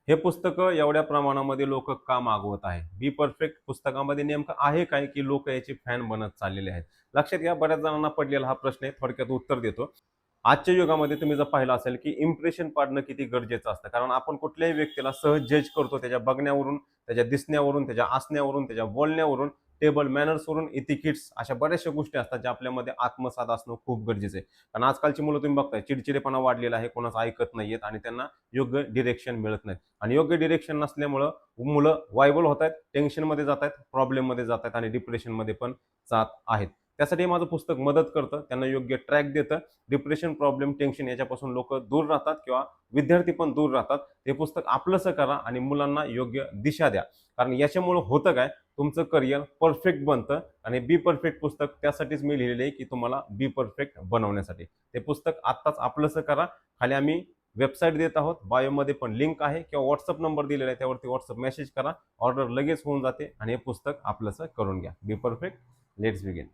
हे पुस्तक एवढ्या प्रमाणामध्ये लोक का मागवत आहे? बी परफेक्ट पुस्तकामध्ये नेमकं आहे काय, की लोक याचे फॅन बनत चाललेले आहेत? लक्षात घ्या, बऱ्याच जणांना पडलेला हा प्रश्न आहे. थोडक्यात उत्तर देतो. आजच्या युगामध्ये तुम्ही जर पाहिलं असेल, की इम्प्रेशन पाडणं किती गरजेचं असतं. कारण आपण कुठल्याही व्यक्तीला सहज जज करतो त्याच्या बघण्यावरून, त्याच्या दिसण्यावरून, त्याच्या असण्यावरून, त्याच्या बोलण्यावरून, टेबल मॅनर्सवरून, इथिकिट्स अशा बऱ्याचशा गोष्टी असतात ज्या आपल्यामध्ये आत्मसात असणं खूप गरजेचं आहे. कारण आजकालची मुलं तुम्ही बघताय चिडचिडेपणा वाढलेला आहे, कोणाचं ऐकत नाहीयेत आणि त्यांना योग्य डिरेक्शन मिळत नाही. आणि योग्य डिरेक्शन नसल्यामुळं मुलं वायबल होत आहेत, टेन्शनमध्ये जात आहेत, प्रॉब्लेममध्ये जात आहेत आणि डिप्रेशनमध्ये पण जात आहेत. त्यासाठी माझं पुस्तक मदत करतं, त्यांना योग्य ट्रॅक देतं. डिप्रेशन, प्रॉब्लेम, टेन्शन याच्यापासून लोक दूर राहतात किंवा विद्यार्थी पण दूर राहतात. हे पुस्तक आपलंसं करा आणि मुलांना योग्य दिशा द्या. कारण याच्यामुळं होतं काय, तुमचं करिअर परफेक्ट बनतं. आणि बी परफेक्ट पुस्तक त्यासाठीच मी लिहिलेलं आहे, की तुम्हाला बी परफेक्ट बनवण्यासाठी. ते पुस्तक आत्ताच आपलंसं करा. खाली आम्ही वेबसाईट देत आहोत. बायोमध्ये पण लिंक आहे किंवा व्हॉट्सअप नंबर दिलेला आहे, त्यावरती व्हॉट्सअप मेसेज करा. ऑर्डर लगेच होऊन जाते आणि हे पुस्तक आपलंसं करून घ्या. Be perfect. Let's begin.